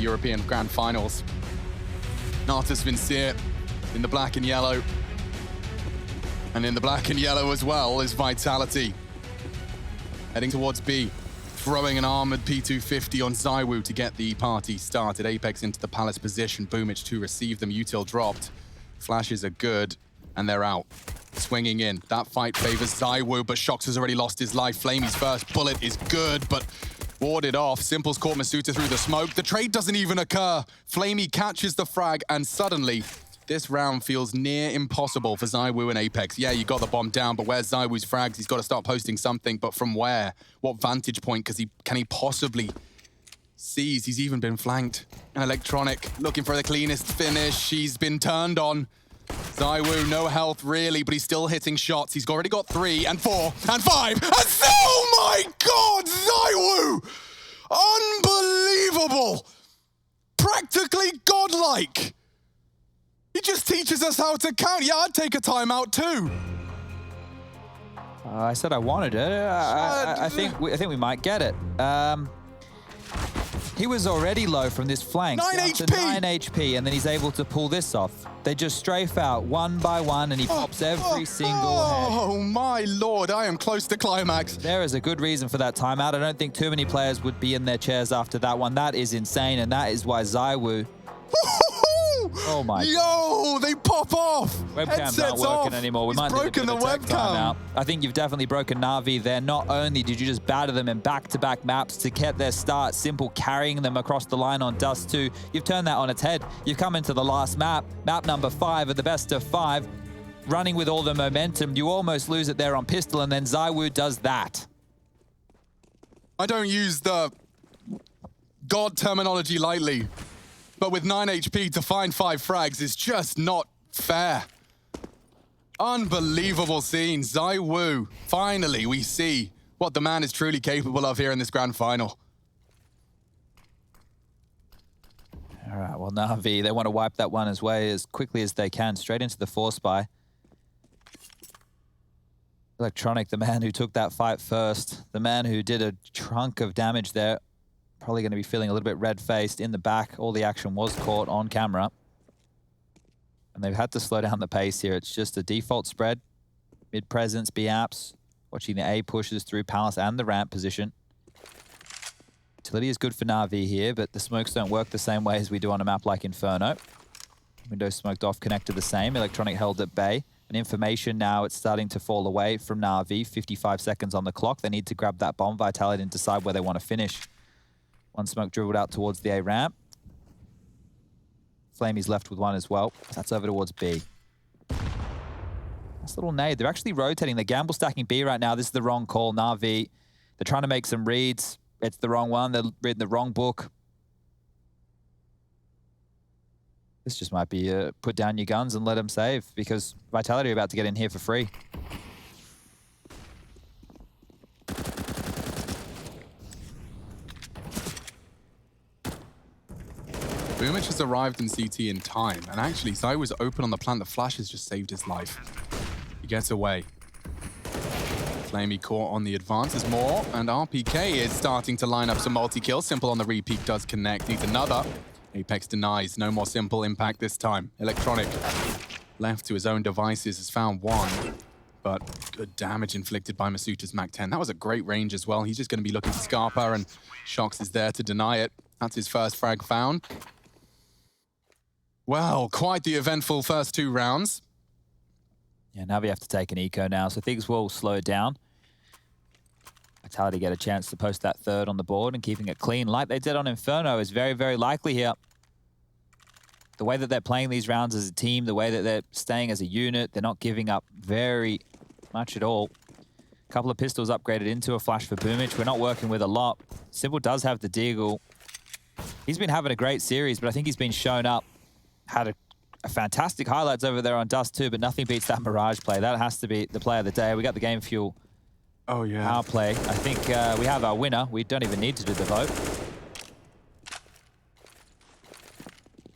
European Grand Finals. Natus, Vincere in the black and yellow. And in the black and yellow as well is Vitality. Heading towards B, throwing an armored P250 on ZywOo to get the party started. Apex into the Palace position, Boomich to receive them, Util dropped. Flashes are good, and they're out. Swinging in, that fight favors ZywOo, but Shox has already lost his life. Flamey's first bullet is good, but warded off. Simple's caught Masuta through the smoke. The trade doesn't even occur. Flamey catches the frag, and suddenly, this round feels near impossible for ZywOo and Apex. Yeah, you got the bomb down, but where's ZywOo's frags? He's got to start posting something, but from where? What vantage point can he possibly seize? He's even been flanked. An Electronic looking for the cleanest finish. He's been turned on. ZywOo, no health really, but he's still hitting shots. He's already got 3 and 4 and 5 and oh my God, ZywOo! Unbelievable! Practically godlike! He just teaches us how to count. Yeah, I'd take a timeout too. I said I wanted it. I think we might get it. He was already low from this flank. 9 HP! 9 HP, and then he's able to pull this off. They just strafe out one by one, and he pops every single head. Oh my Lord, I am close to climax. There is a good reason for that timeout. I don't think too many players would be in their chairs after that one. That is insane, and that is why ZywOo... Oh my Yo, they pop off. Webcams aren't working anymore. We might need a bit of a tech timeout. I think you've definitely broken Na'Vi there. Not only did you just batter them in back-to-back maps to get their start, Simple carrying them across the line on Dust 2, you've turned that on its head. You've come into the last map, map number 5 of the best of 5, running with all the momentum. You almost lose it there on Pistol, and then ZywOo does that. I don't use the God terminology lightly. But with 9 HP to find 5 frags is just not fair. Unbelievable scene. ZywOo, finally we see what the man is truly capable of here in this grand final. All right, well, Na'Vi, they want to wipe that one away as quickly as they can, straight into the force buy. Electronic, the man who took that fight first, the man who did a chunk of damage there, probably going to be feeling a little bit red-faced in the back. All the action was caught on camera. And they've had to slow down the pace here. It's just a default spread. Mid-presence, B-apps. Watching the A pushes through Palace and the ramp position. Utility is good for Na'Vi here, but the smokes don't work the same way as we do on a map like Inferno. Window smoked off, connected the same. Electronic held at bay. And information now, it's starting to fall away from Na'Vi. 55 seconds on the clock. They need to grab that bomb Vitality and decide where they want to finish. One smoke dribbled out towards the A ramp. Flamey's left with one as well. That's over towards B. Nice little nade. They're actually rotating. They're gamble stacking B right now. This is the wrong call. Na'Vi, they're trying to make some reads. It's the wrong one. They're reading the wrong book. This just might be put down your guns and let them save, because Vitality are about to get in here for free. Boomich has arrived in CT in time, and actually ZywOo was open on the plant. The flash has just saved his life. He gets away. Flamey caught on the advances more, and RPK is starting to line up some multi-kills. Simple on the repeat does connect, needs another. Apex denies, no more Simple impact this time. Electronic, left to his own devices, has found one, but good damage inflicted by Masuta's Mac-10. That was a great range as well. He's just going to be looking for Scarpa, and Shox is there to deny it. That's his first frag found. Well, quite the eventful first 2 rounds. Yeah, now we have to take an eco now, so things will slow down. Vitality get a chance to post that 3rd on the board, and keeping it clean like they did on Inferno is very, very likely here. The way that they're playing these rounds as a team, the way that they're staying as a unit, they're not giving up very much at all. A couple of pistols upgraded into a flash for Boomich. We're not working with a lot. Simple does have the Deagle. He's been having a great series, but I think he's been shown up. Had a fantastic highlights over there on Dust too, but nothing beats that Mirage play. That has to be the play of the day. We got the Game Fuel power play. I think we have our winner. We don't even need to do the vote.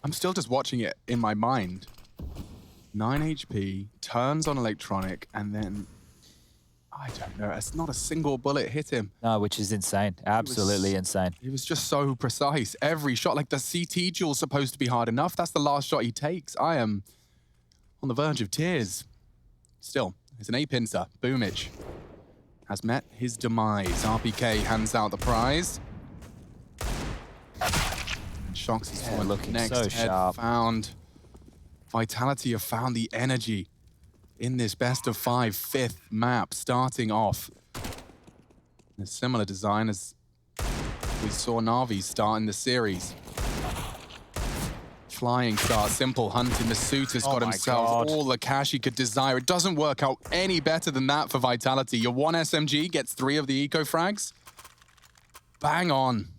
I'm still just watching it in my mind. 9 HP, turns on Electronic, and then I don't know. It's not a single bullet hit him. No, which is insane. Absolutely insane. He was just so precise. Every shot, like the CT duel's supposed to be hard enough. That's the last shot he takes. I am on the verge of tears. Still, it's an A-pincer. Boomich has met his demise. RPK hands out the prize. And Shox is looking next so head sharp. found. Vitality have found the energy in this best of 5 fifth map, starting off in a similar design as we saw Na'Vi start in the series. Flying start, simple hunting. Masuuta's got himself all the cash he could desire. It doesn't work out any better than that for Vitality. Your one SMG gets 3 of the eco frags. Bang on.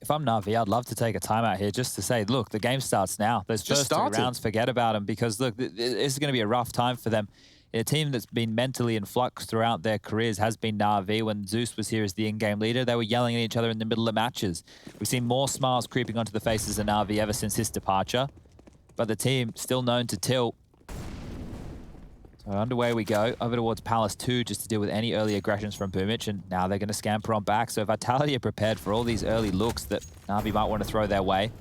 If I'm Na'Vi, I'd love to take a timeout here just to say, look, the game starts now. Those first 3 rounds, forget about them, because look, this is going to be a rough time for them. A team that's been mentally in flux throughout their careers has been Na'Vi. When Zeus was here as the in-game leader, they were yelling at each other in the middle of matches. We've seen more smiles creeping onto the faces of Na'Vi ever since his departure. But the team still known to tilt. So underway we go, over towards Palace 2 just to deal with any early aggressions from Boomich, and now they're going to scamper on back. So Vitality are prepared for all these early looks that Na'Vi might want to throw their way.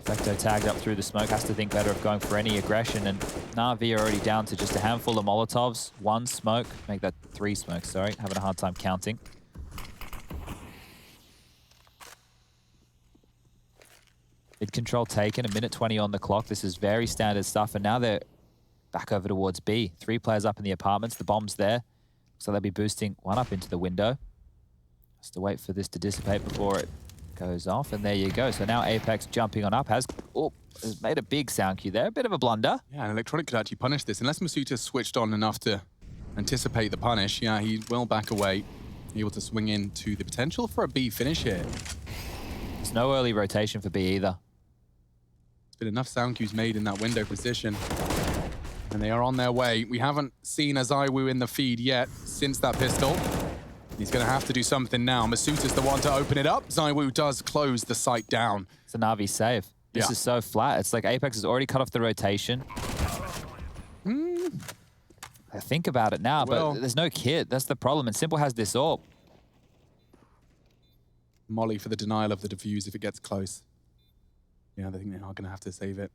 Perfecto tagged up through the smoke, has to think better of going for any aggression, and Na'Vi are already down to just a handful of Molotovs, 1 smoke, make that 3 smokes, sorry, having a hard time counting. Mid control taken, a minute 20 on the clock. This is very standard stuff, and now they're back over towards B. 3 players up in the apartments, the bomb's there, so they'll be boosting 1 up into the window. Has to wait for this to dissipate before it goes off, and there you go. So now Apex jumping on up has made a big sound cue there. A bit of a blunder. Yeah, and Electronic could actually punish this. Unless Masuta switched on enough to anticipate the punish, yeah, he will back away, able to swing into the potential for a B finish here. There's no early rotation for B either. There's been enough sound cues made in that window position, and they are on their way. We haven't seen Azaiwu in the feed yet since that pistol. He's going to have to do something now. Masuuta's the one to open it up. Zaiwu does close the site down. It's a Na'Vi save. This is so flat. It's like Apex has already cut off the rotation. I think about it now, but there's no kit. That's the problem. And Simple has this AWP. Molly for the denial of the defuse if it gets close. Yeah, they think they are going to have to save it.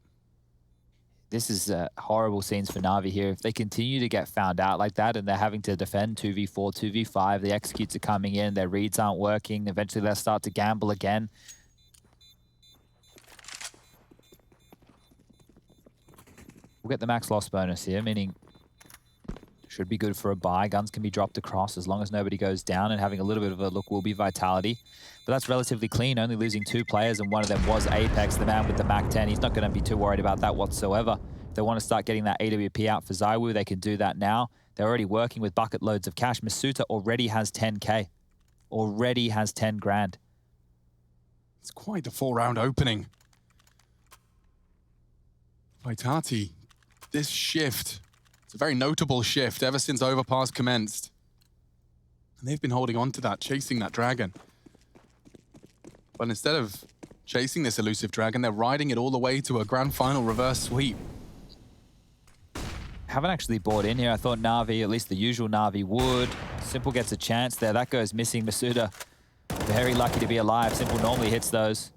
This is horrible scenes for Na'Vi here. If they continue to get found out like that and they're having to defend 2v4, 2v5, the executes are coming in, their reads aren't working, eventually they'll start to gamble again. We'll get the max loss bonus here, meaning should be good for a buy. Guns can be dropped across as long as nobody goes down, and having a little bit of a look will be Vitality. But that's relatively clean, only losing 2 players, and one of them was Apex, the man with the MAC-10. He's not going to be too worried about that whatsoever. If they want to start getting that AWP out for Zaiwu, they can do that now. They're already working with bucket loads of cash. Masuuta already has 10K. Already has 10 grand. It's quite a 4-round opening. Vitality, this shift, it's a very notable shift ever since Overpass commenced. And they've been holding on to that, chasing that dragon. But instead of chasing this elusive dragon, they're riding it all the way to a grand final reverse sweep. Haven't actually bought in here. I thought Na'Vi, at least the usual Na'Vi, would. Simple gets a chance there. That goes missing. Masuuta, very lucky to be alive. Simple normally hits those.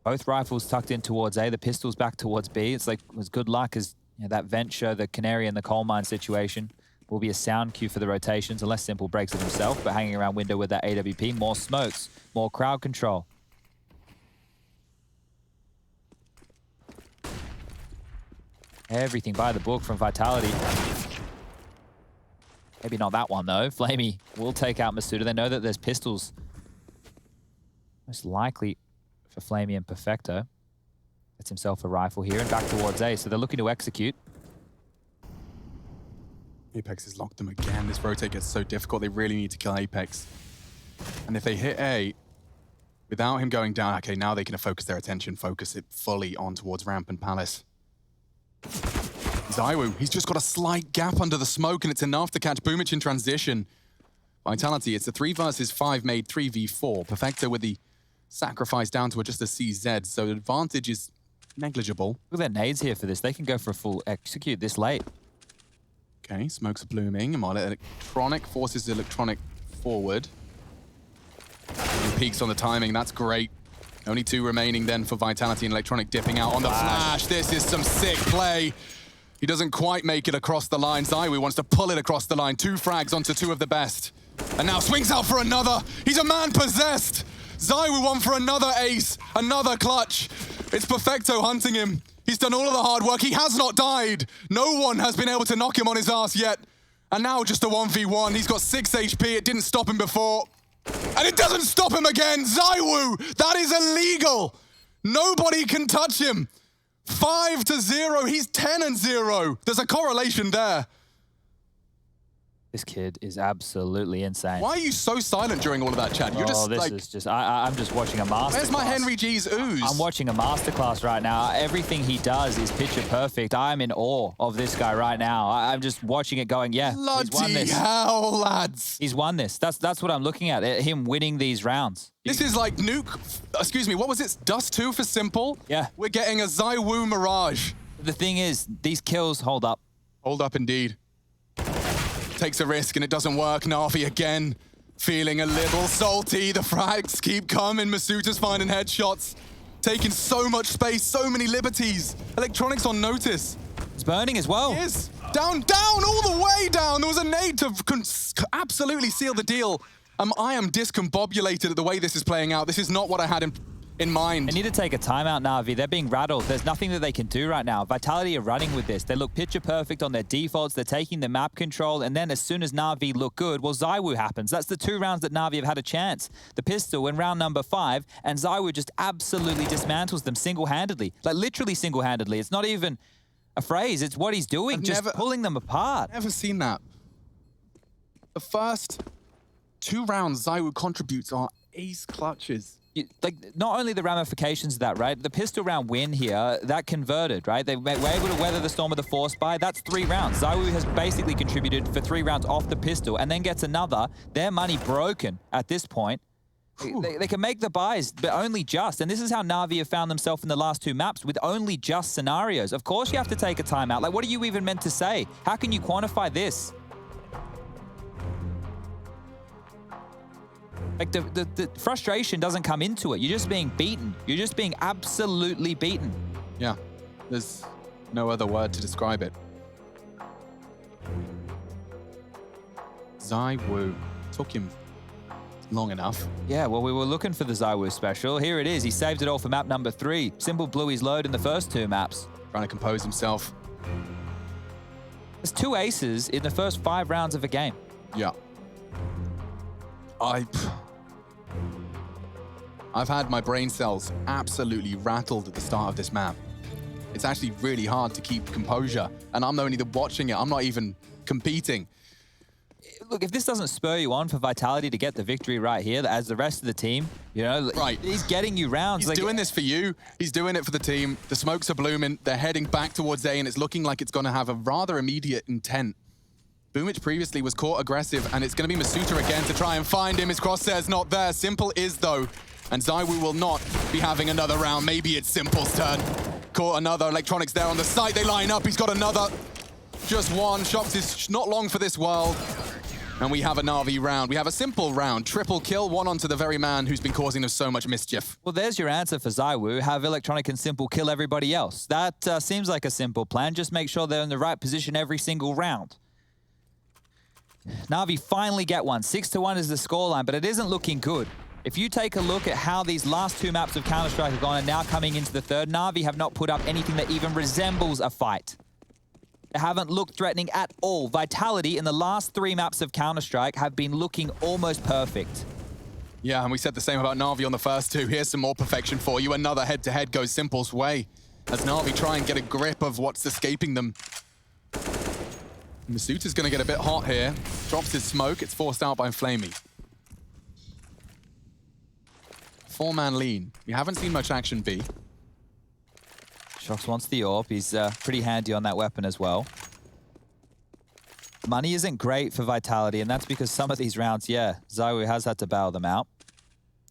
Both rifles tucked in towards A. The pistol's back towards B. It's like, it was good luck as that venture, the canary in the coal mine situation, will be a sound cue for the rotations, unless Simple breaks it himself, but hanging around window with that AWP. More smokes, more crowd control. Everything by the book from Vitality. Maybe not that one, though. Flamey will take out Masuuta. They know that there's pistols. Most likely for Flamey and Perfecto. Gets himself a rifle here and back towards A, so they're looking to execute. Apex has locked them again. This rotate gets so difficult. They really need to kill Apex. And if they hit A, without him going down, okay, now they can focus their attention, focus it fully on towards Ramp and Palace. Zaiwu, he's just got a slight gap under the smoke, and it's enough to catch Boomich in transition. Vitality, it's a 3 versus 5 made 3v4. Perfecto with the sacrifice down to just a CZ, so the advantage is negligible. Look at their nades here for this. They can go for a full execute this late. Okay, smokes are blooming. Electronic forces electronic forward. And peaks on the timing, that's great. Only 2 remaining then for Vitality and Electronic dipping out on the flash. This is some sick play. He doesn't quite make it across the line. ZywOo wants to pull it across the line. 2 frags onto 2 of the best. And now swings out for another. He's a man possessed. ZywOo won for another ace, another clutch. It's Perfecto hunting him. He's done all of the hard work. He has not died. No one has been able to knock him on his ass yet. And now just a 1v1. He's got 6 HP. It didn't stop him before. And it doesn't stop him again. ZywOo, that is illegal. Nobody can touch him. 5-0. He's 10-0. There's a correlation there. This kid is absolutely insane. Why are you so silent during all of that, Chad? You're just this like... is just... I'm just watching a masterclass. Where's my Henry G's ooze? I'm watching a masterclass right now. Everything he does is picture perfect. I'm in awe of this guy right now. I'm just watching it going, yeah, he's won Bloody this. hell, lads. He's won this. That's what I'm looking at, him winning these rounds. This is like Nuke... Excuse me, what was it? Dust 2 for Simple? Yeah. We're getting a ZywOo Mirage. The thing is, these kills hold up. Hold up indeed. Takes a risk and it doesn't work. Na'Vi again, feeling a little salty. The frags keep coming. Masuta's finding headshots. Taking so much space, so many liberties. Electronics on notice. It's burning as well. He is. Down, all the way down. There was a nade to absolutely seal the deal. I am discombobulated at the way this is playing out. This is not what I had in mind. They need to take a timeout, Na'Vi. They're being rattled. There's nothing that they can do right now. Vitality are running with this. They look picture perfect on their defaults. They're taking the map control. And then as soon as Na'Vi look good, well, ZywOo happens. That's the 2 rounds that Na'Vi have had a chance. The pistol in round number 5, and ZywOo just absolutely dismantles them single-handedly. Like, literally single-handedly. It's not even a phrase. It's what he's doing, pulling them apart. Never seen that. The first 2 rounds ZywOo contributes are ace clutches. Like, not only the ramifications of that, right? The pistol round win here, that converted, right? They were able to weather the storm of the force buy. That's 3 rounds. ZywOo has basically contributed for 3 rounds off the pistol and then gets another. Their money broken at this point. They can make the buys, but only just. And this is how Na'Vi have found themselves in the last 2 maps, with only just scenarios. Of course you have to take a timeout. Like, what are you even meant to say? How can you quantify this? Like, the frustration doesn't come into it. You're just being beaten. You're just being absolutely beaten. Yeah, there's no other word to describe it. ZywOo took him long enough. Yeah, well, we were looking for the ZywOo special. Here it is. He saved it all for map number 3. Simple blew his load in the first 2 maps. Trying to compose himself. There's 2 aces in the first 5 rounds of a game. Yeah. I've had my brain cells absolutely rattled at the start of this map. It's actually really hard to keep composure, and I'm only watching it. I'm not even competing. Look, if this doesn't spur you on for Vitality to get the victory right here, as the rest of the team, you know, right. He's getting you rounds. He's doing this for you. He's doing it for the team. The smokes are blooming. They're heading back towards A, and it's looking like it's going to have a rather immediate intent. Boomich previously was caught aggressive, and it's going to be Masuta again to try and find him. His crosshair's not there. Simple is, though. And ZywOo will not be having another round. Maybe it's Simple's turn. Caught another. Electronics there on the site. They line up. He's got another. Just one. Shops is not long for this world. And we have a Na'Vi round. We have a Simple round. Triple kill. 1 onto the very man who's been causing us so much mischief. Well, there's your answer for ZywOo. Have Electronic and Simple kill everybody else. That seems like a simple plan. Just make sure they're in the right position every single round. Na'Vi finally get one. 6-1 is the scoreline, but it isn't looking good. If you take a look at how these last 2 maps of Counter-Strike have gone and now coming into the 3rd, Na'Vi have not put up anything that even resembles a fight. They haven't looked threatening at all. Vitality in the last 3 maps of Counter-Strike have been looking almost perfect. Yeah, and we said the same about Na'Vi on the first 2. Here's some more perfection for you. Another head-to-head goes Simple's way as Na'Vi try and get a grip of what's escaping them. Masuta's going to get a bit hot here. Drops his smoke. It's forced out by Flamey. 4-man lean. We haven't seen much action B. Shox wants the AWP. He's pretty handy on that weapon as well. Money isn't great for Vitality, and that's because some of these rounds, yeah, ZywOo has had to bail them out.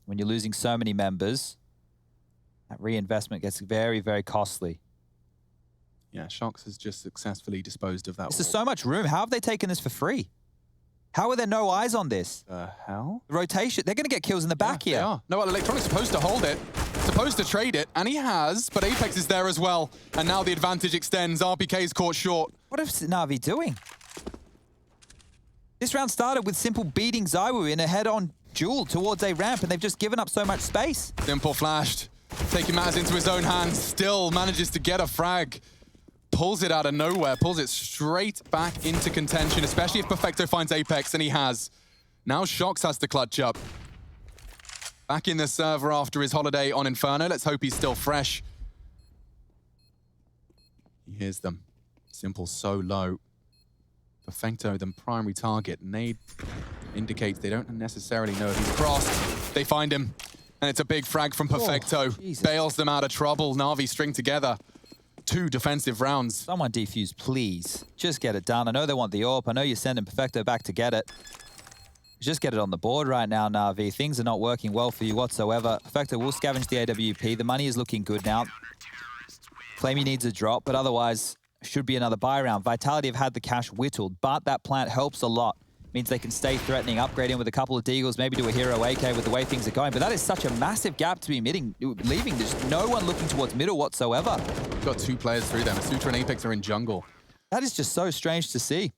When you're losing so many members, that reinvestment gets very, very costly. Yeah, Shox has just successfully disposed of that. This is so much room. How have they taken this for free? How are there no eyes on this? The hell? Rotation. They're going to get kills in the back here. They are. No, Electronic's supposed to hold it, supposed to trade it, and he has, but Apex is there as well. And now the advantage extends. RPK's caught short. What is Na'Vi doing? This round started with Simple beating ZywOo in a head-on duel towards a ramp, and they've just given up so much space. Simple flashed, taking matters into his own hands, still manages to get a frag. Pulls it out of nowhere, pulls it straight back into contention, especially if Perfecto finds Apex, and he has. Now Shox has to clutch up. Back in the server after his holiday on Inferno. Let's hope he's still fresh. He hears them. Simple so low. Perfecto, the primary target. Nade indicates they don't necessarily know if he's crossed. They find him, and it's a big frag from Perfecto. Bails them out of trouble. Na'Vi string together. 2 defensive rounds. Someone defuse, please. Just get it done. I know they want the AWP. I know you're sending Perfecto back to get it. Just get it on the board right now, Na'Vi. Things are not working well for you whatsoever. Perfecto will scavenge the AWP. The money is looking good now. Flamey needs a drop, but otherwise should be another buy round. Vitality have had the cash whittled, but that plant helps a lot. Means they can stay threatening, upgrading with a couple of deagles, maybe do a hero AK with the way things are going. But that is such a massive gap to be leaving. There's no one looking towards middle whatsoever. Got 2 players through them. Sutra and Apex are in jungle. That is just so strange to see.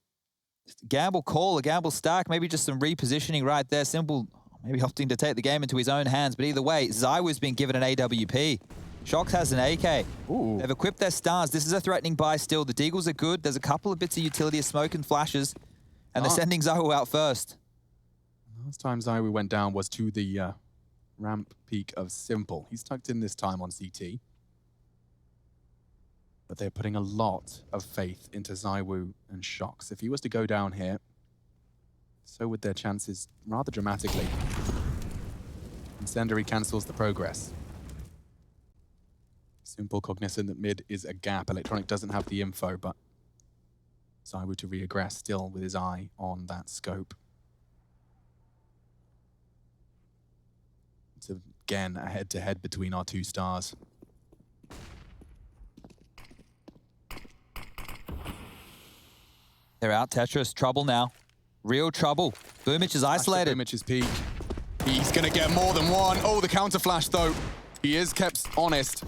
Just a gamble call, a gamble stack, maybe just some repositioning right there. Simple, maybe opting to take the game into his own hands. But either way, ZywOo's been given an AWP. Shox has an AK. Ooh. They've equipped their stars. This is a threatening buy still. The deagles are good. There's a couple of bits of utility of smoke and flashes. And they're sending ZywOo out first. Last time ZywOo went down was to the ramp peak of Simple. He's tucked in this time on CT. But they're putting a lot of faith into ZywOo and Shox. If he was to go down here, so would their chances rather dramatically. Incendiary cancels the progress. Simple cognizant that mid is a gap. Electronic doesn't have the info, but ZywOo to reaggress, still with his eye on that scope. It's again a head-to-head between our 2 stars. They're out, Tetris. Trouble now. Real trouble. Boomich is isolated. Boomich's peak. He's going to get more than one. Oh, the counter flash, though. He is kept honest.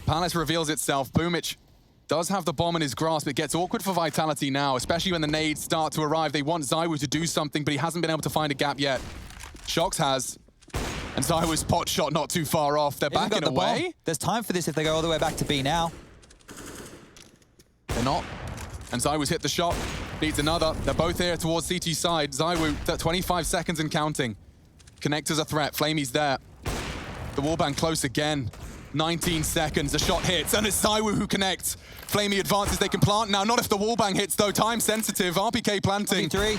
Palace reveals itself. Boomich does have the bomb in his grasp. It gets awkward for Vitality now, especially when the nades start to arrive. They want ZywOo to do something, but he hasn't been able to find a gap yet. Shox has. And ZywOo's pot shot not too far off. They're backing away. There's time for this if they go all the way back to B now. They're not. And ZywOo's hit the shot. Needs another. They're both here towards CT side. ZywOo, 25 seconds and counting. Connector's a threat. Flamey's there. The wallbang close again. 19 seconds, a shot hits, and it's ZywOo who connects. Flamey advances, they can plant now. Not if the wallbang hits, though. Time sensitive. RPK planting. 3.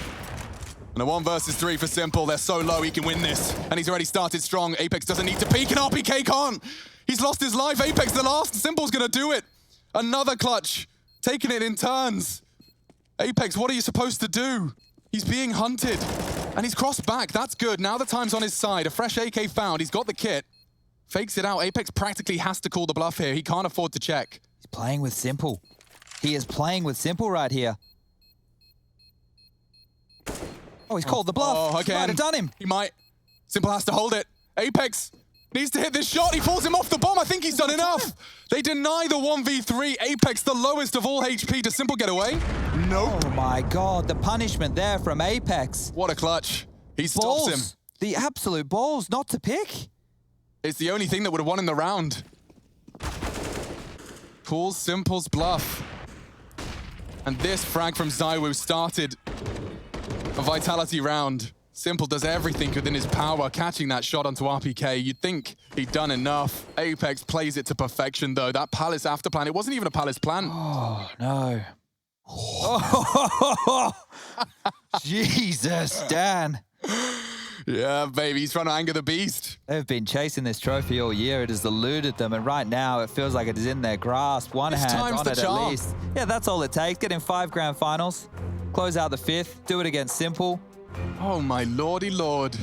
And a 1 versus 3 for Simple. They're so low, he can win this. And he's already started strong. Apex doesn't need to peek, and RPK can't. He's lost his life. Apex the last. Simple's gonna do it. Another clutch. Taking it in turns. Apex, what are you supposed to do? He's being hunted. And he's crossed back. That's good. Now the time's on his side. A fresh AK found. He's got the kit. Fakes it out. Apex practically has to call the bluff here. He can't afford to check. He's playing with Simple. He is playing with Simple right here. Oh, he's called the bluff. Oh, again. He might have done him. He might. Simple has to hold it. Apex needs to hit this shot. He pulls him off the bomb. I think he's done enough. They deny the 1v3. Apex, the lowest of all HP. Does Simple get away? Nope. Oh my God, the punishment there from Apex. What a clutch. He stops him. The absolute balls not to pick. It's the only thing that would have won in the round. Calls Simple's bluff. And this frag from ZywOo started a Vitality round. Simple does everything within his power, catching that shot onto RPK. You'd think he'd done enough. Apex plays it to perfection, though. That Palace after plan, it wasn't even a Palace plan. Oh, no. Oh. Jesus, Dan. Yeah, baby, he's trying to anger the beast. They've been chasing this trophy all year. It has eluded them, and right now it feels like it is in their grasp. One hand on it at least. Yeah, that's all it takes. Get in 5 grand finals, close out the 5th, do it against Simple. Oh, my lordy lord.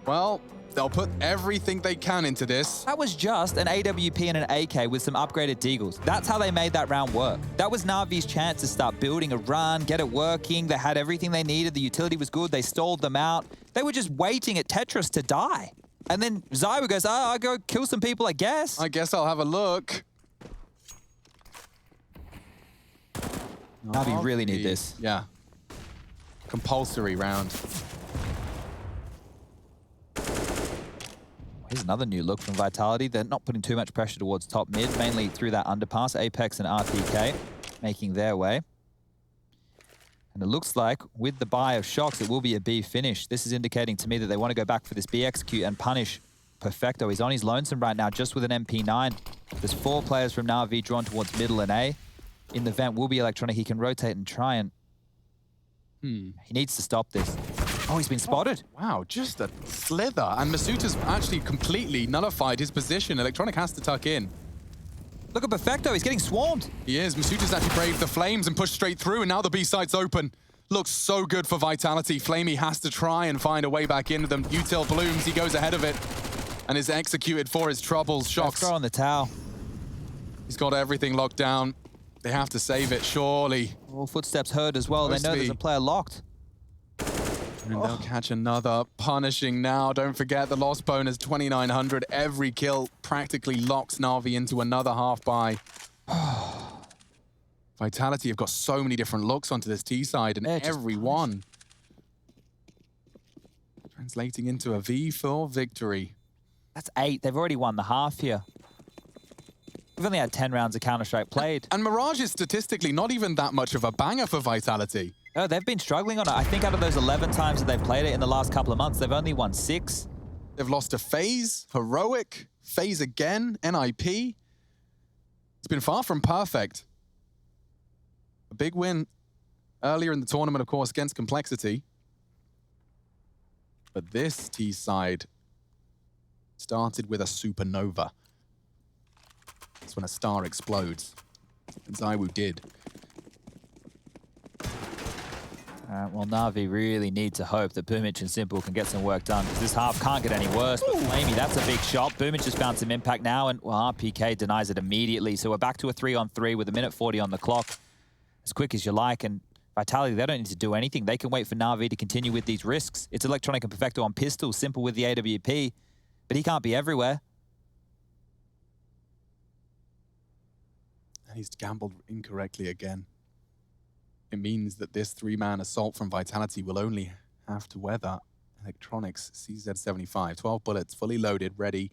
Well, They'll put everything they can into this. That was just an AWP and an AK with some upgraded deagles. That's how they made that round work. That was Na'Vi's chance to start building a run, get it working. They had everything they needed. The utility was good. They stalled them out. They were just waiting at Tetris to die. And then Zywu goes, oh, I'll go kill some people, I guess. I guess I'll have a look. Na'Vi really need this. Yeah. Compulsory round. Here's another new look from Vitality. They're not putting too much pressure towards top mid, mainly through that underpass. Apex and RTK making their way. And it looks like with the buy of Shox, it will be a B finish. This is indicating to me that they want to go back for this B execute and punish Perfecto. He's on his lonesome right now, just with an MP9. There's 4 players from Na'Vi drawn towards middle and A. In the vent will be Electronic. He can rotate and try and... He needs to stop this. Oh, he's been spotted. Wow, just a slither. And Masuta's actually completely nullified his position. Electronic has to tuck in. Look at Perfecto. He's getting swarmed. He is. Masuta's actually braved the flames and pushed straight through, and now the B site's open. Looks so good for Vitality. Flamey has to try and find a way back into them. Util blooms. He goes ahead of it and is executed for his troubles. Shox. Throw on the towel. He's got everything locked down. They have to save it, surely. All footsteps heard as well. They know there's a player locked. And they'll catch another. Punishing now. Don't forget the loss bonus, 2,900. Every kill practically locks Na'Vi into another half buy. Vitality have got so many different looks onto this T side, and every one translating into a V4 victory. That's 8. They've already won the half here. We've only had 10 rounds of Counter-Strike played. And Mirage is statistically not even that much of a banger for Vitality. Oh, they've been struggling on it. I think out of those 11 times that they've played it in the last couple of months, they've only won 6. They've lost to FaZe, Heroic, FaZe again, NIP. It's been far from perfect. A big win earlier in the tournament, of course, against Complexity. But this T side started with a supernova. That's when a star explodes. And Zywu did. Well, Na'Vi really need to hope that Boomich and Simple can get some work done, because this half can't get any worse. But Flamey, that's a big shot. Boomich just found some impact now, and well, RPK denies it immediately. So we're back to a 3-on-3 with a minute 40 on the clock. As quick as you like, and Vitality, they don't need to do anything. They can wait for Na'Vi to continue with these risks. It's Electronic and Perfecto on pistol, Simple with the AWP, but he can't be everywhere. And he's gambled incorrectly again. It means that this 3-man assault from Vitality will only have to weather Electronics CZ75. 12 bullets, fully loaded, ready.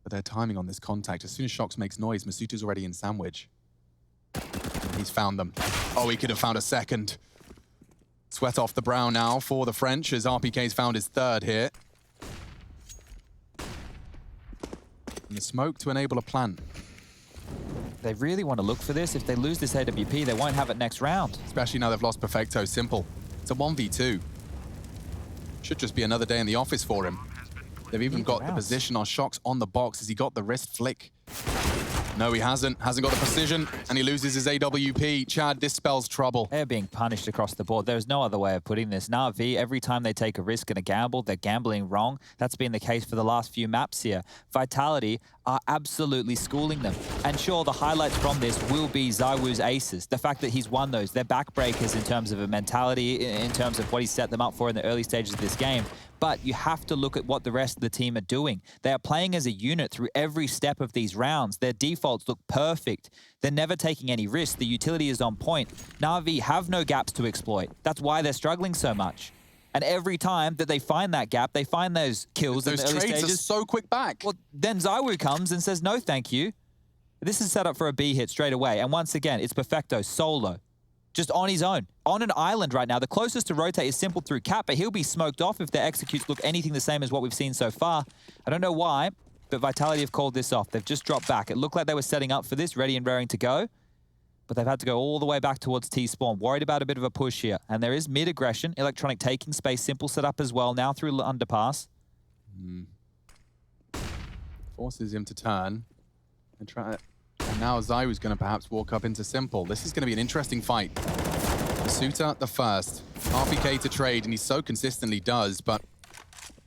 But their timing on this contact, as soon as Shox makes noise, Masuta's already in sandwich. And he's found them. Oh, he could have found a second. Sweat off the brow now for the French, as RPK's found his 3rd here. And the smoke to enable a plant. They really want to look for this. If they lose this AWP, they won't have it next round. Especially now they've lost Perfecto. Simple. It's a 1v2. Should just be another day in the office for him. They've even got the position on Shox on the box. Has he got the wrist flick? No, he hasn't. Hasn't got the precision, and he loses his AWP. Chad, this spells trouble. They're being punished across the board. There's no other way of putting this. Na'Vi, every time they take a risk and a gamble, they're gambling wrong. That's been the case for the last few maps here. Vitality are absolutely schooling them. And sure, the highlights from this will be Zywu's aces. The fact that he's won those. They're backbreakers in terms of a mentality, in terms of what he set them up for in the early stages of this game. But you have to look at what the rest of the team are doing. They are playing as a unit through every step of these rounds. Their defaults look perfect. They're never taking any risks. The utility is on point. Na'Vi have no gaps to exploit. That's why they're struggling so much. And every time that they find that gap, they find those kills in the early stages. Those trades are so quick back. Well, then Zywu comes and says, no, thank you. This is set up for a B hit straight away. And once again, it's Perfecto solo. Just on his own, on an island right now. The closest to rotate is Simple through Cap, but he'll be smoked off if their executes look anything the same as what we've seen so far. I don't know why, but Vitality have called this off. They've just dropped back. It looked like they were setting up for this, ready and raring to go, but they've had to go all the way back towards T-spawn. Worried about a bit of a push here. And there is mid-aggression. Electronic taking space. Simple set up as well, now through underpass. Forces him to turn and try. And now Zywu's going to perhaps walk up into Simple. This is going to be an interesting fight. Masuta the first. RPK to trade, and he so consistently does, but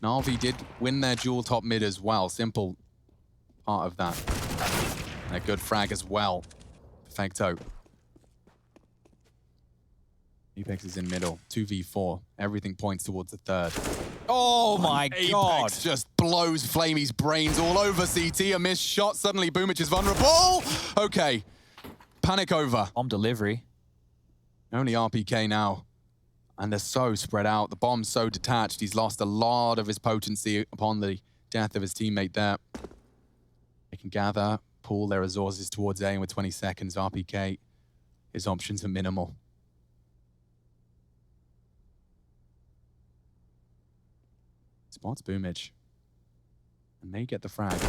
Na'Vi did win their dual top mid as well. Simple part of that. And a good frag as well. Perfecto. Apex is in middle. 2v4. Everything points towards the third. Oh my God. Apex just blows Flamey's brains all over CT. A missed shot. Suddenly Boomich is vulnerable. Okay. Panic over. Bomb delivery. Only RPK now. And they're so spread out. The bomb's so detached. He's lost a lot of his potency upon the death of his teammate there. They can gather, pool their resources towards A, and with 20 seconds, RPK, his options are minimal. Spots Boomich. And they get the frag.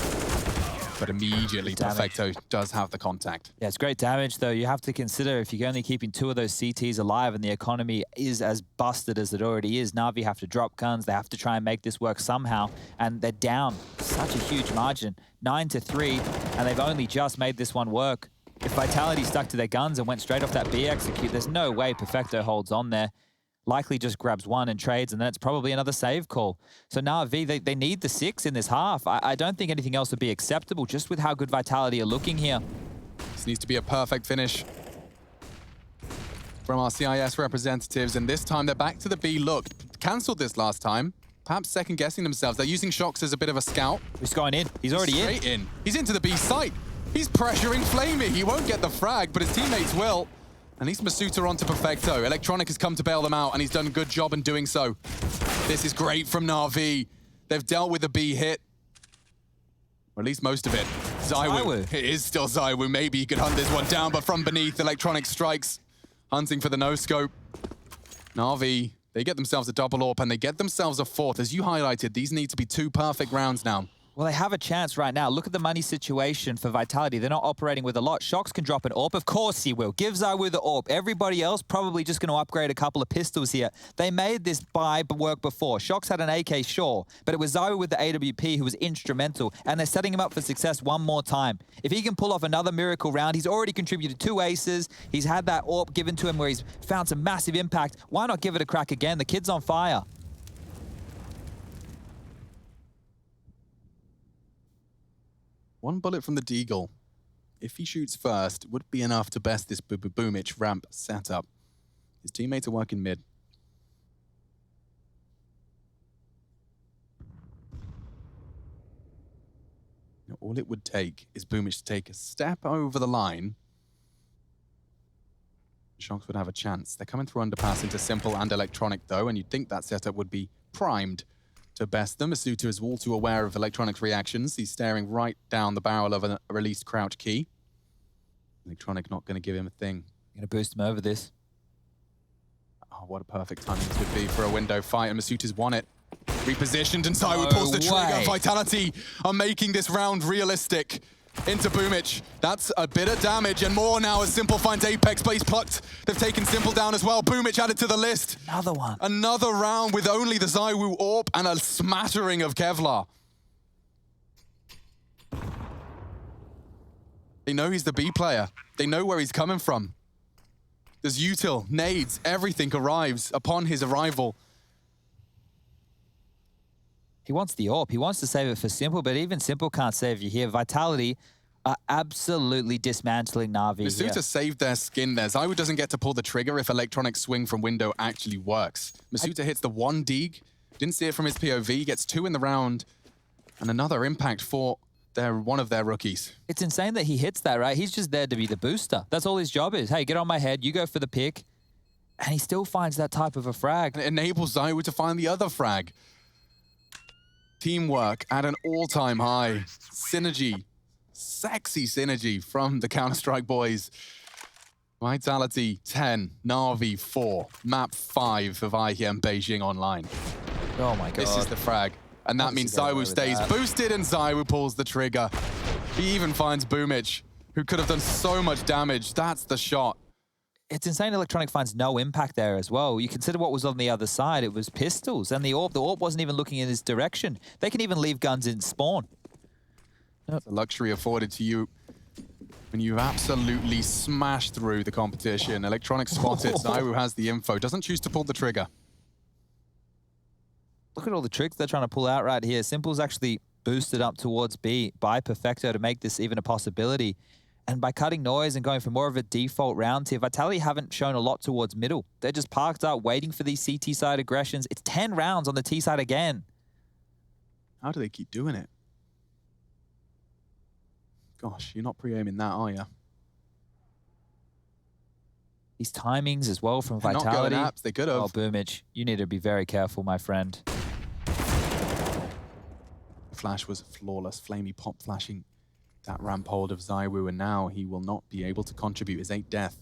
But immediately, Perfecto does have the contact. Yeah, it's great damage, though. You have to consider if you're only keeping 2 of those CTs alive and the economy is as busted as it already is, Na'Vi have to drop guns. They have to try and make this work somehow. And they're down such a huge margin, 9-3, and they've only just made this one work. If Vitality stuck to their guns and went straight off that B execute, there's no way Perfecto holds on there. Likely just grabs one and trades, and then it's probably another save call. So Na'Vi, they need the 6 in this half. I don't think anything else would be acceptable, just with how good Vitality are looking here. This needs to be a perfect finish from our CIS representatives, and this time they're back to the B look. Cancelled this last time, perhaps second-guessing themselves. They're using Shox as a bit of a scout. He's going in. He's already Straight in. He's into the B site. He's pressuring Flamey. He won't get the frag, but his teammates will. At least Masuta onto Perfecto. Electronic has come to bail them out, and he's done a good job in doing so. This is great from Na'Vi. They've dealt with the B hit. Or at least most of it. ZywOo. It is still ZywOo. Maybe he could hunt this one down, but from beneath, Electronic strikes. Hunting for the no-scope. Na'Vi, they get themselves a double AWP, and they get themselves a 4th. As you highlighted, these need to be 2 perfect rounds now. Well, they have a chance right now. Look at the money situation for Vitality. They're not operating with a lot. Shox can drop an AWP. Of course he will. Give ZywOo the AWP. Everybody else probably just going to upgrade a couple of pistols here. They made this buy work before. Shox had an AK, sure, but it was ZywOo with the AWP who was instrumental, and they're setting him up for success one more time. If he can pull off another miracle round, he's already contributed 2 aces. He's had that AWP given to him where he's found some massive impact. Why not give it a crack again? The kid's on fire. One bullet from the Deagle, if he shoots first, would be enough to best this Boomich ramp setup. His teammates are working mid. Now, all it would take is Boomich to take a step over the line. Shox would have a chance. They're coming through underpass into Simple and Electronic, though, and you'd think that setup would be primed to best them. Masuta is all too aware of Electronic's reactions. He's staring right down the barrel of a released crouch key. Electronic not going to give him a thing. Going to boost him over this. Oh, what a perfect timing this would be for a window fight, and Masuta's won it. Repositioned, and ZywOo pulls the trigger. Vitality are making this round realistic. Into Boomich. That's a bit of damage, and more now as Simple finds Apex, but he's plucked. They've taken Simple down as well. Boomich added to the list. Another one. Another round with only the ZywOo AWP and a smattering of Kevlar. They know he's the B player. They know where he's coming from. There's util, nades, everything arrives upon his arrival. He wants the AWP. He wants to save it for Simple, but even Simple can't save you here. Vitality are absolutely dismantling Na'Vi here. Masuta saved their skin there. ZywOo doesn't get to pull the trigger if Electronic swing from window actually works. Masuta hits the 1 deeg. Didn't see it from his POV. Gets 2 in the round. And another impact for one of their rookies. It's insane that he hits that, right? He's just there to be the booster. That's all his job is. Hey, get on my head. You go for the pick. And he still finds that type of a frag. And it enables ZywOo to find the other frag. Teamwork at an all-time high. Synergy. Sexy synergy from the Counter-Strike boys. Vitality 10, Na'Vi 4, map 5 of IEM Beijing Online. Oh my God. This is the frag. And that means ZywOo stays boosted and ZywOo pulls the trigger. He even finds Boomich, who could have done so much damage. That's the shot. It's insane Electronic finds no impact there as well. You consider what was on the other side. It was pistols, and the AWP wasn't even looking in his direction. They can even leave guns in spawn. It's a luxury afforded to you when you've absolutely smashed through the competition. Electronic spotted, ZywOo has the info, doesn't choose to pull the trigger. Look at all the tricks they're trying to pull out right here. Simple's actually boosted up towards B by Perfecto to make this even a possibility. And by cutting noise and going for more of a default round here, Vitality haven't shown a lot towards middle. They're just parked up waiting for these CT side aggressions. It's 10 rounds on the T side again. How do they keep doing it? Gosh, you're not pre-aiming that, are you? These timings as well from They're Vitality. not going apps, they could have. Oh, Boomage, you need to be very careful, my friend. Flash was flawless. Flamey pop flashing that ramp hold of Zywoo, and now he will not be able to contribute his 8th death.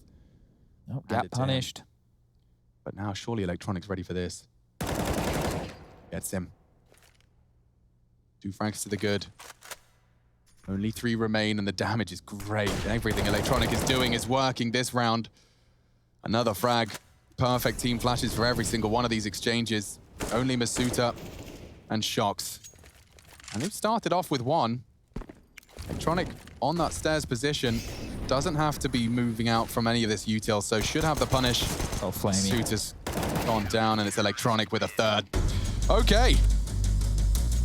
Oh, gap punished. But now surely Electronic's ready for this. Gets him. 2 frags to the good. Only 3 remain, and the damage is great. Everything Electronic is doing is working this round. Another frag. Perfect team flashes for every single one of these exchanges. Only Masuta and Shox. And they've started off with 1. Electronic on that stairs position. Doesn't have to be moving out from any of this util, so should have the punish. Oh, Flamey. Masuta's gone down, and it's Electronic with a 3rd. Okay.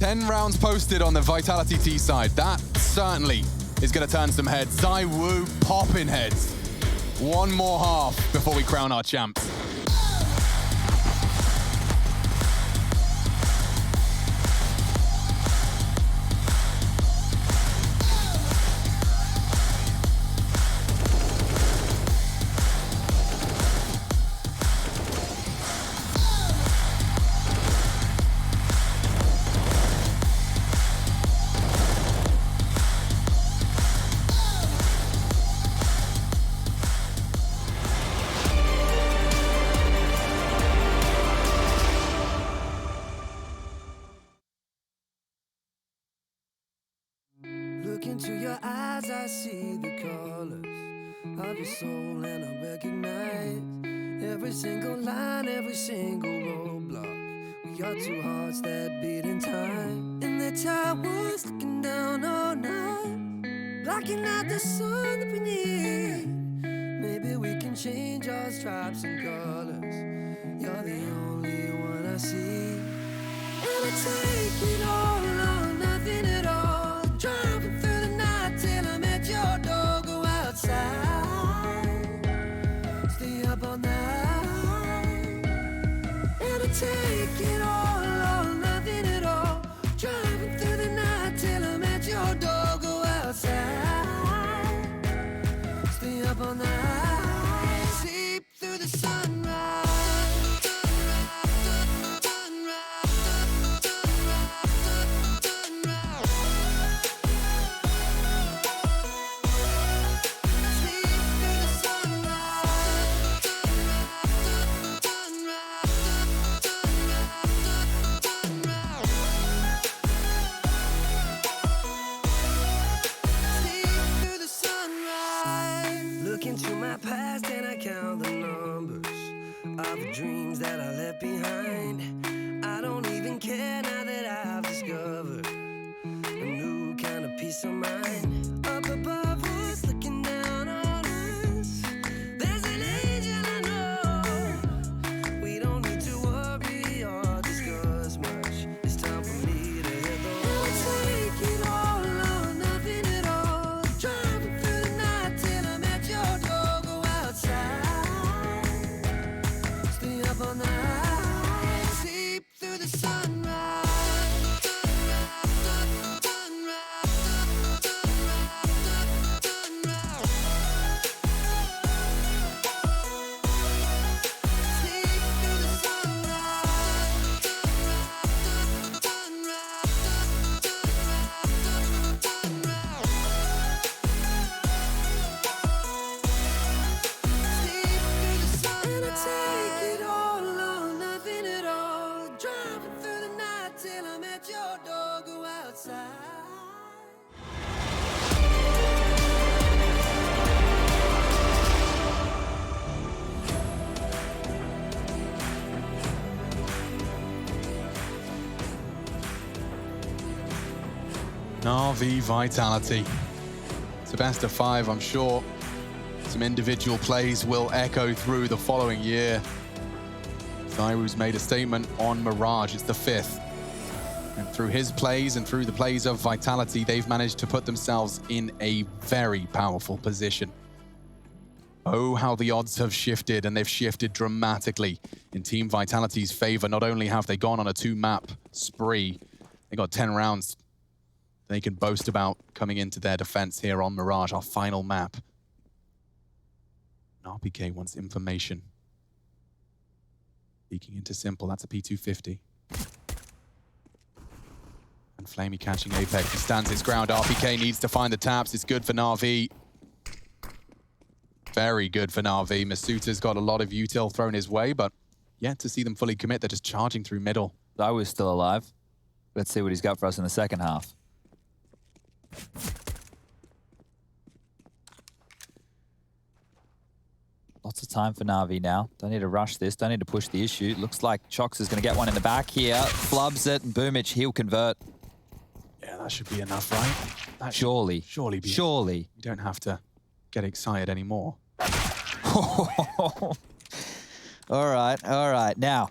10 rounds posted on the Vitality T side. That certainly is going to turn some heads. Zywoo popping heads. 1 more half before we crown our champs. Look into your eyes, I see the colors of your soul, and I recognize every single line, every single roadblock. We are 2 hearts that beat in time, and the towers looking down all night, blocking out the sun that we need. Maybe we can change our stripes and colors. You're the only one I see, and I take it all or nothing at all. Driving through the night till I'm at your door. Go outside, stay up all night, and I take it all or nothing at all. Driving through the night till I'm at your door. Go outside, stay up all night, sleep through the sunrise. Into my past and I count the numbers of the dreams that I left behind. I don't even care now that I've discovered a new kind of peace of mind. Up above us, looking down on us, there's an angel I know. We don't need to worry or discuss much. It's time for me to hit the road. I'll take it all or nothing at all. Driving through the night till I'm at your door. Go outside, stay up all night, sleep through the sunrise. Na'Vi Vitality. It's a best of 5, I'm sure. Some individual plays will echo through the following year. Zywoo's made a statement on Mirage. It's the 5th And through his plays and through the plays of Vitality, they've managed to put themselves in a very powerful position. Oh, how the odds have shifted, and they've shifted dramatically in Team Vitality's favor. Not only have they gone on a 2-map spree, they got 10 rounds they can boast about coming into their defense here on Mirage, our final map. And RPK wants information. Peeking into Simple, that's a P250. And Flamey catching Apex, he stands his ground. RPK needs to find the taps, it's good for Na'Vi. Very good for Na'Vi. Masuta's got a lot of util thrown his way, but yet to see them fully commit, they're just charging through middle. I was still alive. Let's see what he's got for us in the second half. Lots of time for Na'Vi now. Don't need to rush this. Don't need to push the issue. Looks like Chox is going to get one in the back here. Flubs it, and Boomich, he'll convert. Yeah, that should be enough, right? That Surely. Surely be Surely. You don't have to get excited anymore. All right. Now,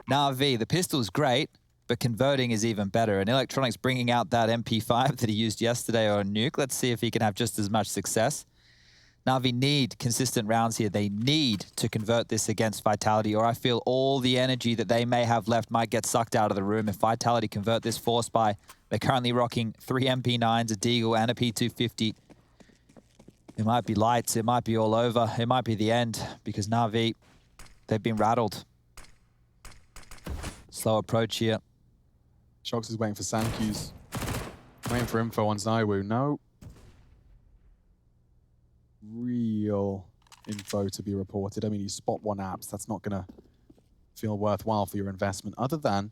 Na'Vi, the pistol's great, but converting is even better. And Electronics bringing out that MP5 that he used yesterday on Nuke. Let's see if he can have just as much success. Na'Vi need consistent rounds here. They need to convert this against Vitality, or I feel all the energy that they may have left might get sucked out of the room if Vitality convert this force by. They're currently rocking 3 MP9s, a Deagle, and a P250. It might be lights, it might be all over, it might be the end, because Na'Vi, they've been rattled. Slow approach here. Chox is waiting for Sankyus. Waiting for info on Zywoo. No real info to be reported. I mean, you spot 1 apps, that's not gonna feel worthwhile for your investment, other than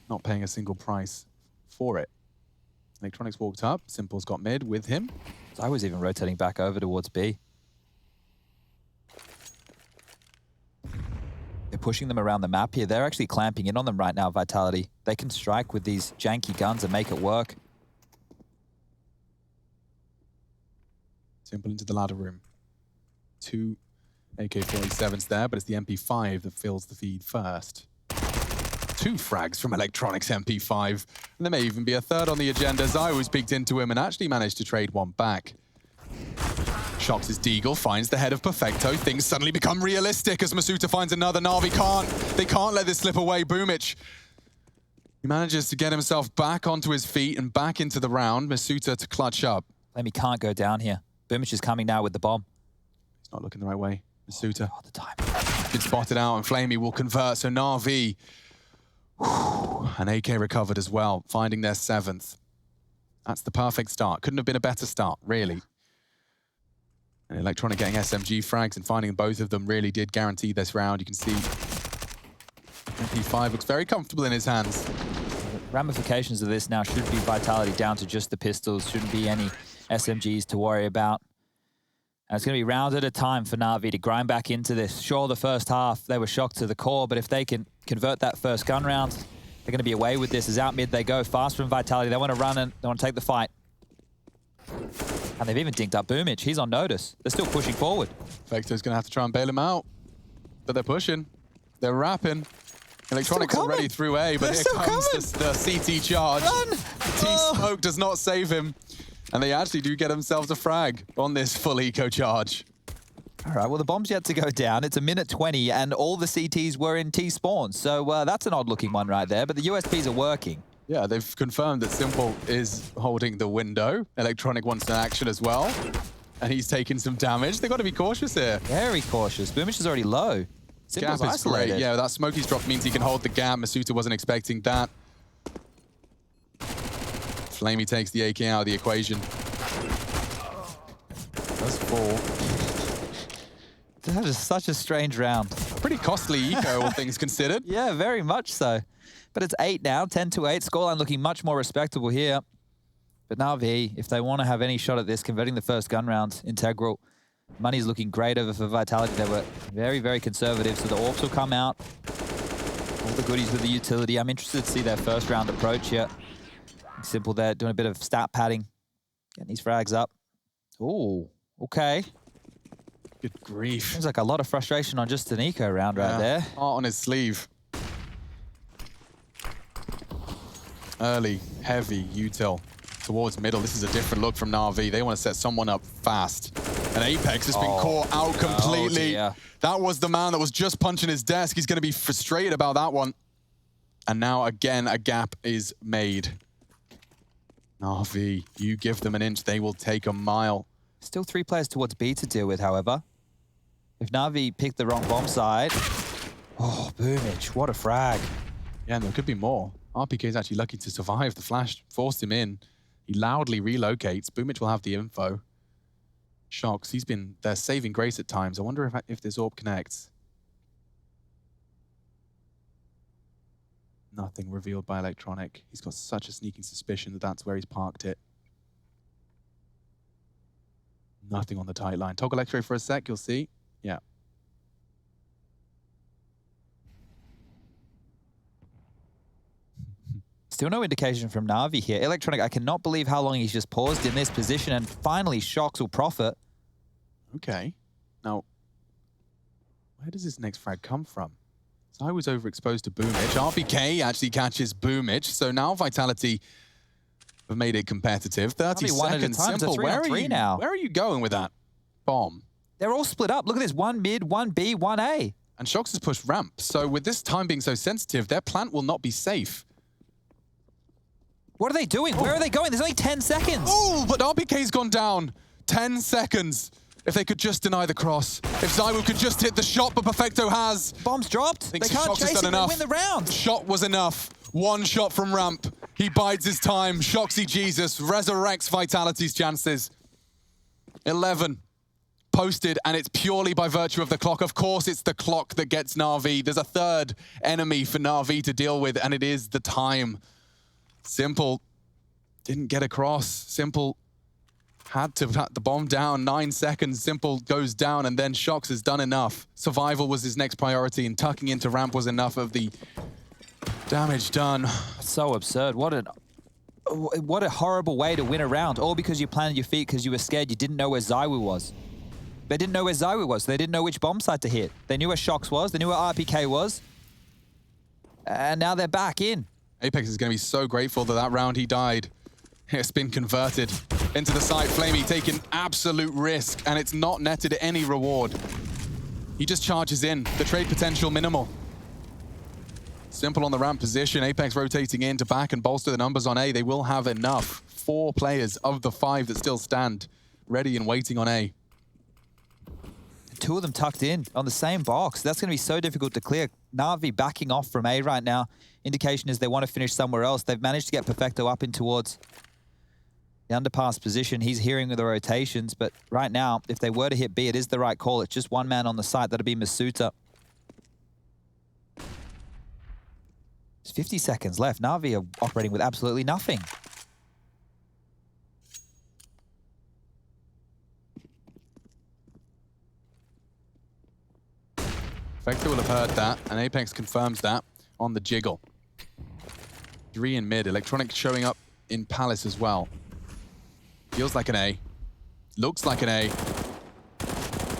not paying a single price for it. Electronics walked up, Simple's got mid with him. I was even rotating back over towards B. They're pushing them around the map here. They're actually clamping in on them right now, Vitality. They can strike with these janky guns and make it work. Simple into the ladder room. 2 AK-47s there, but it's the MP5 that fills the feed first. 2 frags from Electronics MP5. And there may even be a third on the agenda. Zywoo's peeked into him and actually managed to trade 1 back. Shox' Deagle finds the head of Perfecto. Things suddenly become realistic as Masuta finds another. Na'Vi they can't let this slip away. Boomich, he manages to get himself back onto his feet and back into the round. Masuta to clutch up. Flamey can't go down here. Boomich is coming now with the bomb. He's not looking the right way. Masuta. Oh, the time. Been spotted out and Flamey will convert. So Na'Vi, an AK recovered as well, finding their 7th. That's the perfect start. Couldn't have been a better start, really. And Electronic getting SMG frags and finding both of them really did guarantee this round. You can see MP5 looks very comfortable in his hands. Ramifications of this now should be Vitality down to just the pistols. Shouldn't be any SMGs to worry about. And it's going to be round at a time for Na'Vi to grind back into this. Sure, the first half, they were shocked to the core, but if they can convert that first gun round, they're going to be away with this. As out mid they go, fast from Vitality. They want to run and they want to take the fight. And they've even dinked up Boomich. He's on notice. They're still pushing forward. Vector's going to have to try and bail him out. But they're pushing. They're rapping. Electronics already through A, but here comes the CT charge. Run! T-Smoke does not save him. And they actually do get themselves a frag on this full eco charge. All right, well, the bomb's yet to go down. It's a minute 20, and all the CTs were in T-spawn. So that's an odd-looking one right there, but the USPs are working. Yeah, they've confirmed that Simple is holding the window. Electronic wants an action as well. And he's taking some damage. They've got to be cautious here. Very cautious. Boomich is already low. Simple's Gap is isolated. great. Yeah, that Smokey's drop means he can hold the gap. Masuta wasn't expecting that. Flamey takes the AK out of the equation. Does fall. That is such a strange round. Pretty costly eco, all things considered. Yeah, very much so. But it's 8 now, 10-8. Scoreline looking much more respectable here. But Na'Vi, if they want to have any shot at this, converting the first gun round, integral. Money's looking great over for Vitality. They were very, very conservative, so the AWPs will come out. All the goodies with the utility. I'm interested to see their first round approach here. Simple there, doing a bit of stat padding. Getting these frags up. Ooh, okay. Good grief. Seems like a lot of frustration on just an eco round right there. Heart on his sleeve. early, heavy util towards middle. This is a different look from Na'Vi. They want to set someone up fast. And Apex has been caught out completely. That was the man that was just punching his desk. He's going to be frustrated about that one. And now, again, a gap is made. Na'Vi, you give them an inch, they will take a mile. Still 3 players towards B to deal with, however. If Na'Vi picked the wrong bomb side... Oh, Boomage, what a frag. Yeah, and there could be more. RPK is actually lucky to survive. The flash forced him in. He loudly relocates. Boomage will have the info. Shocks, he's been their saving grace at times. I wonder if this AWP connects. Nothing revealed by Electronic. He's got such a sneaking suspicion that that's where he's parked it. Nothing on the tight line. Toggle X-ray for a sec, you'll see. Yeah. Still no indication from Na'Vi here. Electronic, I cannot believe how long he's just paused in this position, and finally Shocks will profit. Okay. Now, where does this next frag come from? So I was overexposed to Boomage. RPK actually catches Boomage, so now Vitality have made it competitive. 30 seconds, simple. Where are you going with that bomb? They're all split up. Look at this, 1 mid, 1 B, 1 A. And Shocks has pushed ramp, so with this time being so sensitive, their plant will not be safe. What are they doing? Where are they going? There's only 10 seconds. Oh, but RPK's gone down. 10 seconds. If they could just deny the cross. If Zywu could just hit the shot, but Perfecto has. Bombs dropped. They can't chase it, they win the round. Shot was enough. 1 shot from ramp. He bides his time. Shoxy Jesus resurrects Vitality's chances. 11 posted, and it's purely by virtue of the clock. Of course, it's the clock that gets Na'Vi. There's a third enemy for Na'Vi to deal with, and it is the time. Simple didn't get across. Simple had to cut the bomb down. 9 seconds. Simple goes down, and then Shocks has done enough. Survival was his next priority, and tucking into ramp was enough of the damage done. So absurd. What a horrible way to win a round, all because you planted your feet because you were scared. You didn't know where Zywu was. They didn't know where Zywu was. They didn't know which bomb site to hit. They knew where Shocks was. They knew where RPK was. And now they're back in. Apex is going to be so grateful that that round he died. It's been converted into the site. Flamey taking absolute risk, and it's not netted any reward. He just charges in. The trade potential minimal. Simple on the ramp position. Apex rotating in to back and bolster the numbers on A. They will have enough. 4 players of the 5 that still stand ready and waiting on A. 2 of them tucked in on the same box. That's going to be so difficult to clear. Na'Vi backing off from A right now. Indication is they want to finish somewhere else. They've managed to get Perfecto up in towards the underpass position. He's hearing the rotations, but right now, if they were to hit B, it is the right call. It's just 1 man on the site. That'll be Masuta. There's 50 seconds left. Na'Vi are operating with absolutely nothing. Perfecto will have heard that, and Apex confirms that on the jiggle. 3 in mid. Electronic showing up in Palace as well. Feels like an A. Looks like an A.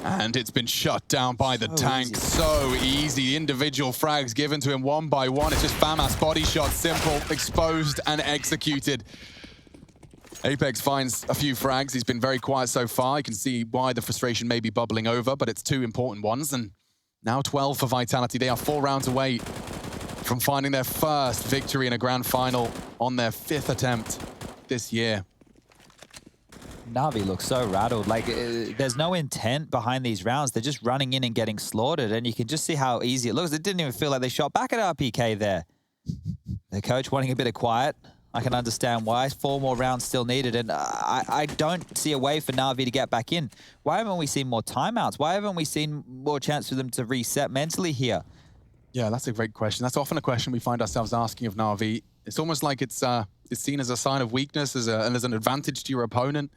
And it's been shut down by the tank. So easy. Individual frags given to him 1 by 1. It's just FAMAS body shot. Simple, exposed, and executed. Apex finds a few frags. He's been very quiet so far. You can see why the frustration may be bubbling over, but it's 2 important ones. And now 12 for Vitality. They are 4 rounds away from finding their first victory in a grand final on their 5th attempt this year. Na'Vi looks so rattled. Like, there's no intent behind these rounds. They're just running in and getting slaughtered, and you can just see how easy it looks. It didn't even feel like they shot back at RPK there. The coach wanting a bit of quiet. I can understand why. 4 more rounds still needed, and I don't see a way for Na'Vi to get back in. Why haven't we seen more timeouts? Why haven't we seen more chance for them to reset mentally here? Yeah, that's a great question. That's often a question we find ourselves asking of Na'Vi. It's almost like it's seen as a sign of weakness, and as an advantage to your opponent.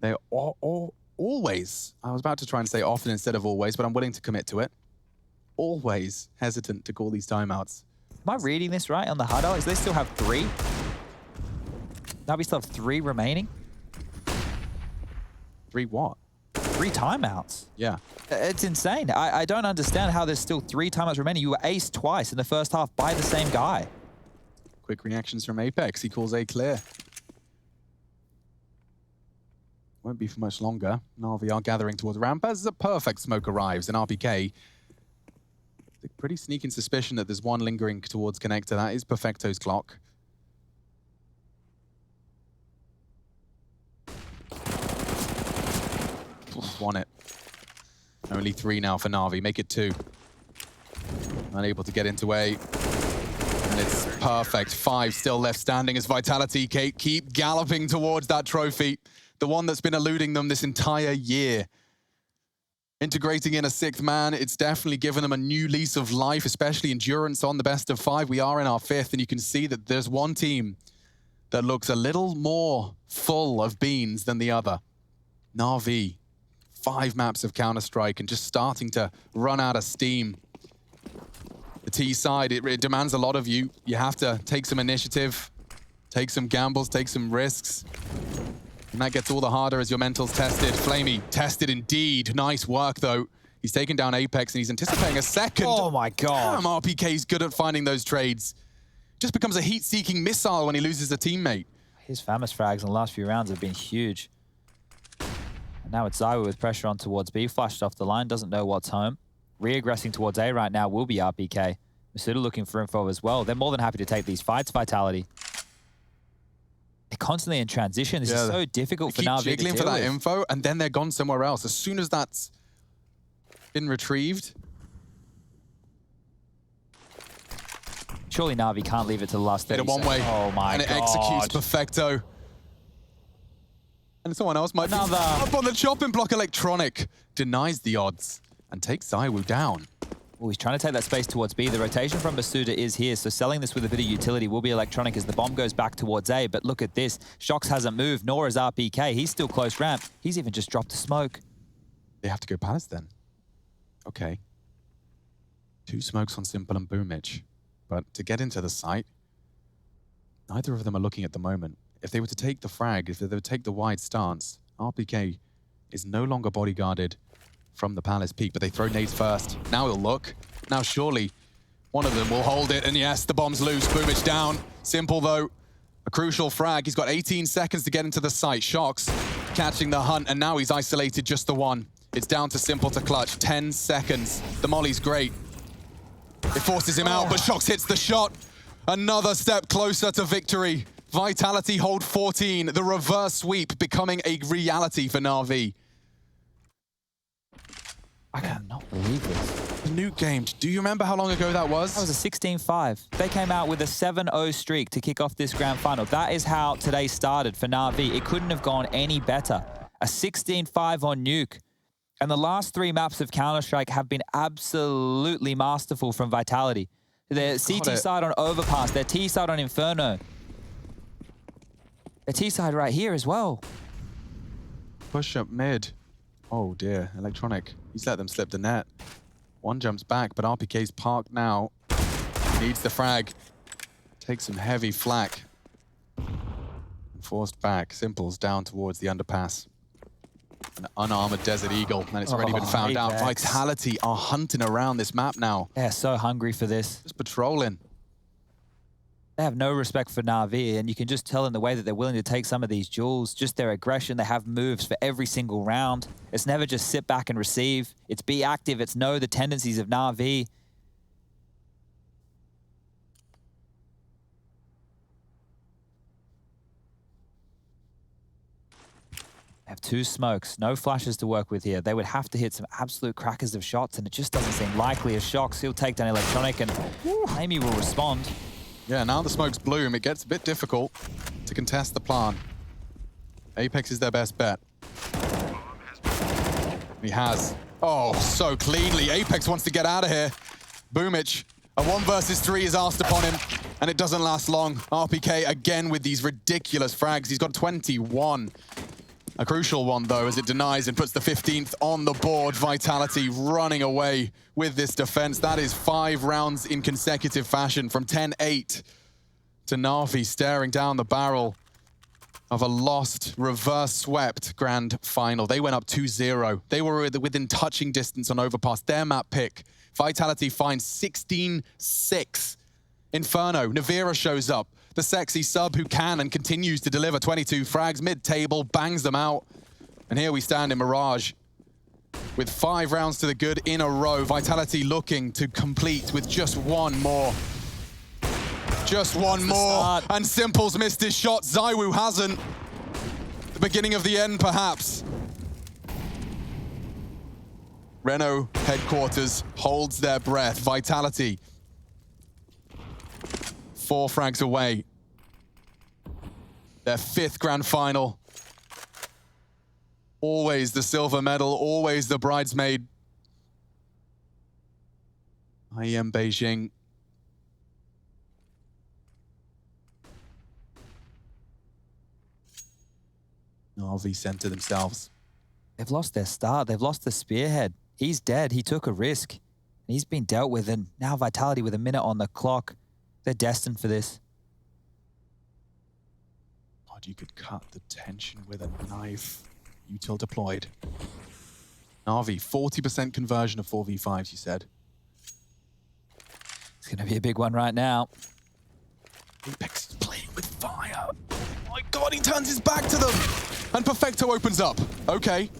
They're always, I was about to try and say often instead of always, but I'm willing to commit to it, always hesitant to call these timeouts. Am I reading this right on the huddle? Is they still have 3? Na'Vi still have 3 remaining? 3 what? 3 timeouts. Yeah. It's insane. I don't understand how there's still 3 timeouts remaining. You were aced twice in the first half by the same guy. Quick reactions from Apex. He calls A clear. Won't be for much longer. Na'Vi are gathering towards ramp as a perfect smoke arrives, and RPK, a pretty sneaking suspicion that there's one lingering towards connector. That is Perfecto's clock. Won it. Only 3 now for Na'Vi. Make it 2. Unable to get into A. And it's perfect. 5 still left standing as Vitality keep galloping towards that trophy. The one that's been eluding them this entire year. Integrating in a 6th man, it's definitely given them a new lease of life, especially endurance on the best of 5. We are in our 5th, and you can see that there's one team that looks a little more full of beans than the other. Na'Vi. 5 maps of Counter-Strike and just starting to run out of steam. The T side, it demands a lot of you. You have to take some initiative, take some gambles, take some risks. And that gets all the harder as your mental's tested. Flamey, tested indeed. Nice work, though. He's taken down Apex and he's anticipating a second. Oh my God. Damn, RPK's good at finding those trades. Just becomes a heat-seeking missile when he loses a teammate. His famous frags in the last few rounds have been huge. And now it's Zywa with pressure on towards B, flashed off the line, doesn't know what's home. Re-aggressing towards A right now will be RPK. Masuda looking for info as well. They're more than happy to take these fights, Vitality. They're constantly in transition. This is so difficult for Na'Vi to deal with. Keep jiggling for that info, and then they're gone somewhere else. As soon as that's been retrieved. Surely Na'Vi can't leave it to the last 30 seconds. One way. Oh my God. And it executes Perfecto. And someone else might be up on the chopping block. Electronic denies the odds and takes Zywu down. Oh, he's trying to take that space towards B. The rotation from Masuda is here, so selling this with a bit of utility will be Electronic as the bomb goes back towards A. But look at this. Shox hasn't moved, nor is RPK. He's still close ramp. He's even just dropped a smoke. They have to go Palace then. Okay. 2 smokes on Simple and Boomich. But to get into the site, neither of them are looking at the moment. If they were to take the frag, if they would take the wide stance, RPK is no longer bodyguarded from the Palace peak, but they throw nades first. Now he'll look. Now surely one of them will hold it, and yes, the bomb's loose. Boomich down. Simple though, a crucial frag. He's got 18 seconds to get into the site. Shox catching the hunt, and now he's isolated just the one. It's down to Simple to clutch. 10 seconds. The molly's great. It forces him out, but Shox hits the shot. Another step closer to victory. Vitality hold 14, the reverse sweep becoming a reality for Na'Vi. I cannot believe this. The nuke game, do you remember how long ago that was? That was a 16-5. They came out with a 7-0 streak to kick off this grand final. That is how today started for Na'Vi. It couldn't have gone any better. A 16-5 on nuke. And the last 3 maps of Counter-Strike have been absolutely masterful from Vitality. Their CT side on Overpass, their T side on Inferno. Their T side right here as well. Push up mid. Oh dear, Electronic. He's let them slip the net. One jumps back, but RPK's parked now. Needs the frag. Takes some heavy flak. Forced back. Simple's down towards the underpass. An unarmored Desert Eagle, and it's already been found out. Vitality are hunting around this map now. They're so hungry for this. Just patrolling. They have no respect for Na'Vi, and you can just tell in the way that they're willing to take some of these duels, just their aggression. They have moves for every single round. It's never just sit back and receive. It's be active. It's know the tendencies of Na'Vi. They have 2 smokes, no flashes to work with here. They would have to hit some absolute crackers of shots, and it just doesn't seem likely. As Shox, he'll take down Electronic, and Amy will respond. Yeah, now the smokes bloom. It gets a bit difficult to contest the plan. Apex is their best bet. He has. Oh, so cleanly. Apex wants to get out of here. Boomich, a 1 versus 3 is asked upon him, and it doesn't last long. RPK again with these ridiculous frags. He's got 21. A crucial one, though, as it denies and puts the 15th on the board. Vitality running away with this defense. That is 5 rounds in consecutive fashion, from 10-8 to Na'Vi staring down the barrel of a lost, reverse-swept grand final. They went up 2-0. They were within touching distance on Overpass. Their map pick. Vitality finds 16-6 Inferno, Navira shows up. The sexy sub who can and continues to deliver 22 frags mid-table, bangs them out. And here we stand in Mirage with 5 rounds to the good in a row. Vitality looking to complete with just one more. Just one more. And Simple's missed his shot. Zywoo hasn't. The beginning of the end, perhaps. Renault headquarters holds their breath. Vitality 4 frags away. Their 5th grand final. Always the silver medal, always the bridesmaid. IEM Beijing. RV center themselves. They've lost their start. They've lost the spearhead. He's dead. He took a risk. He's been dealt with, and now Vitality with a minute on the clock. They're destined for this. God, you could cut the tension with a knife. Util deployed. Navi, 40% conversion of 4v5s, you said. It's going to be a big one right now. Apex is playing with fire. Oh my God, he turns his back to them. And Perfecto opens up. Okay.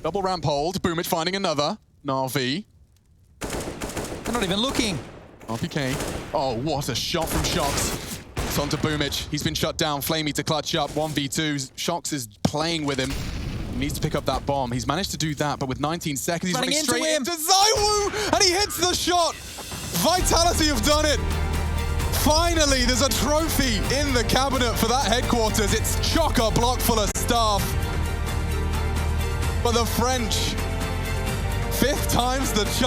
Double ramp hold. Boomich finding another. Navi. They're not even looking. RPK. Oh, what a shot from Shox. It's on to Boomich. He's been shut down. Flamey to clutch up. 1v2. Shox is playing with him. He needs to pick up that bomb. He's managed to do that, but with 19 seconds, he's running straight into Zywoo! And he hits the shot! Vitality have done it! Finally, there's a trophy in the cabinet for that headquarters. It's chock-a-block full of stuff. But the French, 5th time's the charm.